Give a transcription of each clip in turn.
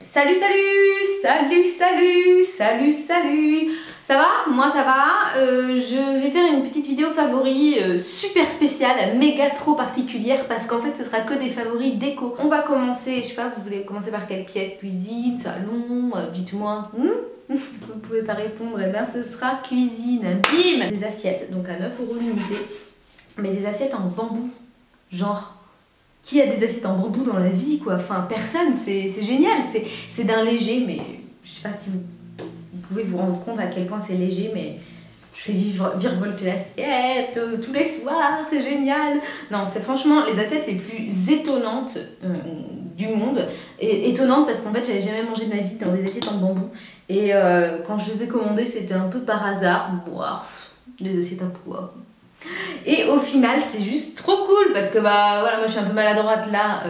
Salut, salut. Ça va? Moi ça va. Je vais faire une petite vidéo favoris super spéciale, méga trop particulière parce qu'en fait ce sera que des favoris déco. On va commencer, je sais pas, vous voulez commencer par quelle pièce? Cuisine, salon, dites-moi. Vous pouvez pas répondre, et bien ce sera cuisine. Bim! Des assiettes, donc à 9 € l'unité, mais des assiettes en bambou. Genre, qui a des assiettes en bambou dans la vie quoi? Enfin personne, c'est génial, c'est d'un léger, mais je sais pas si vous pouvez vous rendre compte à quel point c'est léger, mais je fais virevolter l'assiette tous les soirs, c'est génial. Non, c'est franchement les assiettes les plus étonnantes du monde. Et étonnantes parce qu'en fait j'avais jamais mangé de ma vie dans des assiettes en bambou. Et quand je les ai commandées c'était un peu par hasard, des assiettes à poids. Et au final c'est juste trop cool parce que bah voilà, moi je suis un peu maladroite là,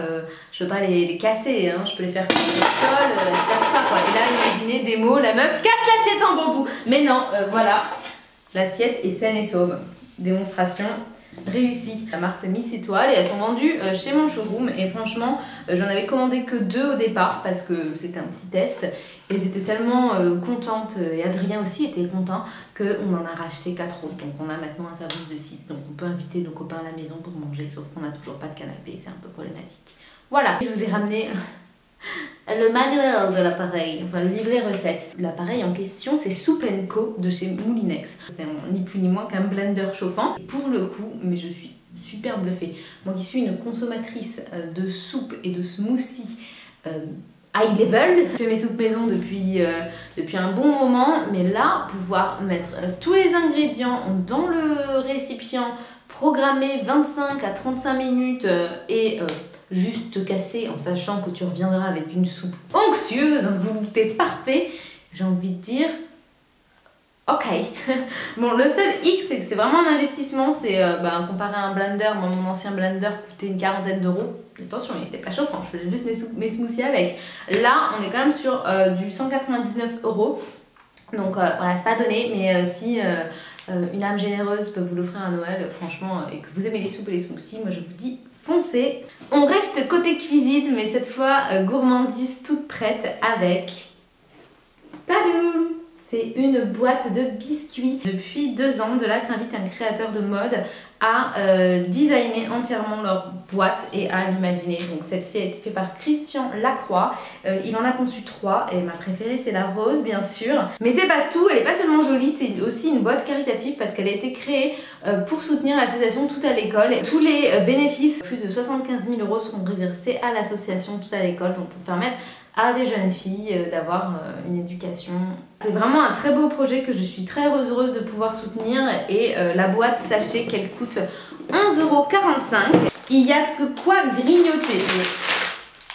je peux pas les casser, hein, je peux les faire casser le sol, elles se cassent pas quoi. Et là imaginez des mots, la meuf casse l'assiette en bambou. Mais non, voilà, l'assiette est saine et sauve. Démonstration réussie. La marque c'est Miss Étoile et elles sont vendues chez mon showroom et franchement j'en avais commandé que 2 au départ parce que c'était un petit test et j'étais tellement contente et Adrien aussi était content qu'on en a racheté 4 autres, donc on a maintenant un service de 6, donc on peut inviter nos copains à la maison pour manger, sauf qu'on n'a toujours pas de canapé, c'est un peu problématique. Voilà, je vous ai ramené le manuel de l'appareil, enfin le livret recette. L'appareil en question c'est Soup & Co de chez Moulinex. C'est ni plus ni moins qu'un blender chauffant. Et pour le coup, mais je suis super bluffée. Moi qui suis une consommatrice de soupe et de smoothie high level, je fais mes soupes maison depuis un bon moment, mais là, pouvoir mettre tous les ingrédients dans le récipient, programmer 25 à 35 minutes et juste te casser en sachant que tu reviendras avec une soupe onctueuse, un velouté parfait, j'ai envie de dire ok. Bon, le seul hic c'est que c'est vraiment un investissement, c'est comparé à un blender, moi mon ancien blender coûtait une 40aine d'euros. Attention, il n'était pas chauffant, je faisais juste mes smoothies avec. Là on est quand même sur du 199 €. Donc voilà, c'est pas donné, mais si une âme généreuse peut vous l'offrir à Noël, franchement, et que vous aimez les soupes et les smoothies, moi je vous dis foncez. On reste côté cuisine, mais cette fois gourmandise toute prête avec tadam! C'est une boîte de biscuits. Depuis 2 ans, Delacre invite un créateur de mode à designer entièrement leur boîte et à l'imaginer. Donc celle-ci a été faite par Christian Lacroix. Il en a conçu 3 et ma préférée c'est la rose bien sûr. Mais c'est pas tout, elle est pas seulement jolie, c'est aussi une boîte caritative parce qu'elle a été créée pour soutenir l'association Tout à l'école. Tous les bénéfices, plus de 75 000 € seront reversés à l'association Tout à l'école, donc pour permettre à des jeunes filles d'avoir une éducation. C'est vraiment un très beau projet que je suis très heureuse de pouvoir soutenir et la boîte, sachez qu'elle coûte 11,45 €. Il y a que quoi grignoter.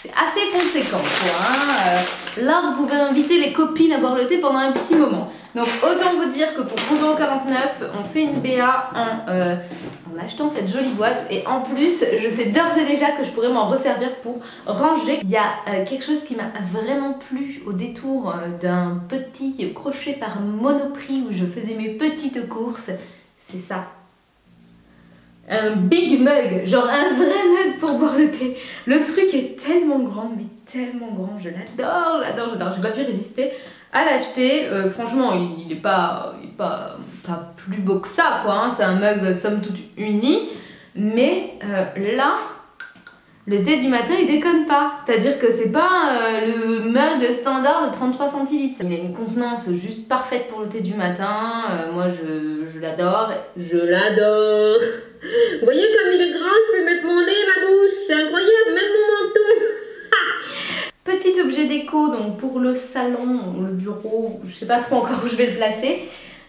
C'est assez conséquent quoi, hein. Là vous pouvez inviter les copines à boire le thé pendant un petit moment. Donc autant vous dire que pour 11,49 € on fait une BA en achetant cette jolie boîte et en plus je sais d'ores et déjà que je pourrais m'en resservir pour ranger. Il y a quelque chose qui m'a vraiment plu au détour d'un petit crochet par Monoprix où je faisais mes petites courses, c'est ça. Un big mug, genre un vrai mug pour boire le thé. Le truc est tellement grand, mais tellement grand, je l'adore, j'ai pas pu résister à l'acheter. Franchement, il est pas plus beau que ça, quoi, hein. C'est un mug somme toute uni, mais là, le thé du matin, il déconne pas. C'est-à-dire que c'est pas le mug standard de 33 centilitres. Il a une contenance juste parfaite pour le thé du matin. Moi, je l'adore. Je l'adore. Vous voyez comme il est grand, je peux mettre mon nez, ma bouche. C'est incroyable, même mon menton. Petit objet déco, donc pour le salon, le bureau, je sais pas trop encore où je vais le placer.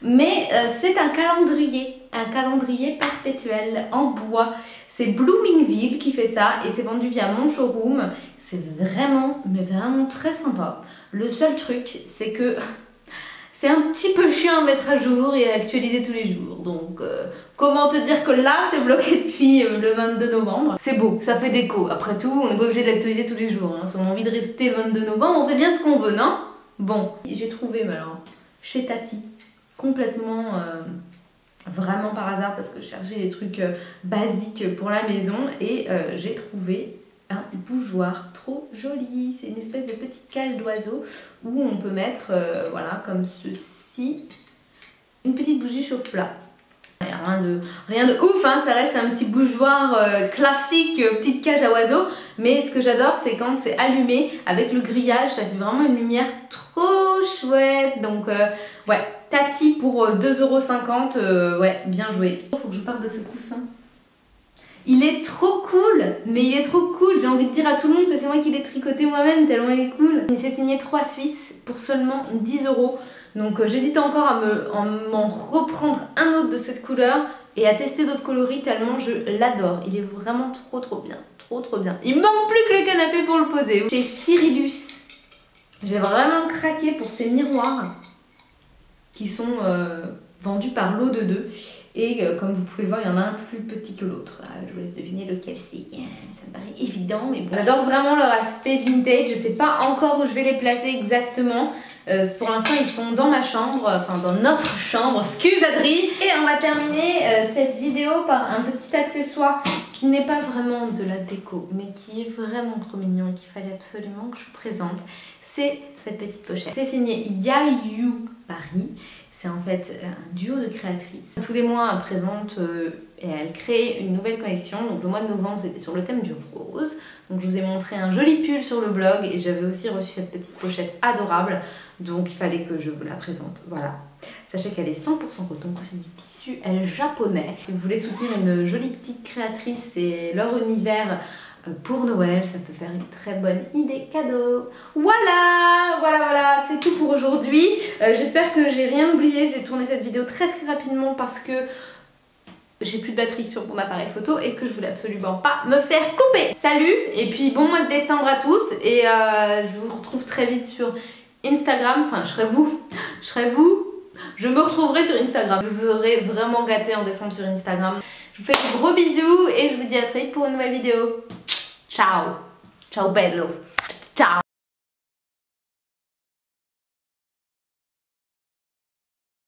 Mais c'est un calendrier perpétuel en bois. C'est Bloomingville qui fait ça et c'est vendu via mon showroom. C'est vraiment, mais vraiment très sympa. Le seul truc, c'est que c'est un petit peu chiant à mettre à jour et à actualiser tous les jours. Donc, comment te dire que là, c'est bloqué depuis le 22 novembre. C'est beau, ça fait déco. Après tout, on n'est pas obligé de l'actualiser tous les jours, hein. Si on a envie de rester le 22 novembre, on fait bien ce qu'on veut, non? Bon, j'ai trouvé, mais alors, chez Tati, complètement... vraiment par hasard parce que je cherchais des trucs basiques pour la maison et j'ai trouvé un bougeoir trop joli. C'est une espèce de petite cage d'oiseau où on peut mettre, voilà, comme ceci, une petite bougie chauffe-plat. Rien de ouf, hein, ça reste un petit bougeoir classique, petite cage à oiseaux. Mais ce que j'adore, c'est quand c'est allumé avec le grillage, ça fait vraiment une lumière trop chouette. Donc ouais, Tati pour 2,50 €, ouais, bien joué. Faut que je parle de ce coussin. Il est trop cool, mais il est trop cool. J'ai envie de dire à tout le monde que c'est moi qui l'ai tricoté moi-même, tellement il est cool. Il s'est signé 3 Suisses pour seulement 10 €. Donc j'hésite encore à m'en reprendre un autre de cette couleur et à tester d'autres coloris tellement je l'adore. Il est vraiment trop bien, trop bien. Il me manque plus que le canapé pour le poser. Chez Cyrillus, j'ai vraiment craqué pour ces miroirs qui sont vendus par lot de 2. Et comme vous pouvez voir, il y en a un plus petit que l'autre. Je vous laisse deviner lequel c'est. Ça me paraît évident, mais bon. J'adore vraiment leur aspect vintage. Je sais pas encore où je vais les placer exactement. Pour l'instant, ils sont dans ma chambre, enfin dans notre chambre. Excuse Adri. Et on va terminer cette vidéo par un petit accessoire qui n'est pas vraiment de la déco, mais qui est vraiment trop mignon et qu'il fallait absolument que je vous présente. C'est cette petite pochette. C'est signé Yayu Paris. C'est en fait un duo de créatrices. Tous les mois, elle présente et elle crée une nouvelle collection. Donc le mois de novembre, c'était sur le thème du rose. Donc je vous ai montré un joli pull sur le blog et j'avais aussi reçu cette petite pochette adorable. Donc il fallait que je vous la présente. Voilà. Sachez qu'elle est 100% coton, c'est du tissu japonais. Si vous voulez soutenir une jolie petite créatrice et leur univers pour Noël, ça peut faire une très bonne idée cadeau. Voilà, c'est tout pour aujourd'hui. J'espère que j'ai rien oublié. J'ai tourné cette vidéo très rapidement parce que j'ai plus de batterie sur mon appareil photo et que je voulais absolument pas me faire couper. Salut et puis bon mois de décembre à tous et je vous retrouve très vite sur Instagram. Enfin, je serai vous. Je me retrouverai sur Instagram. Vous aurez vraiment gâté en décembre sur Instagram. Je vous fais de gros bisous et je vous dis à très vite pour une nouvelle vidéo. Ciao. Ciao bello. Ciao.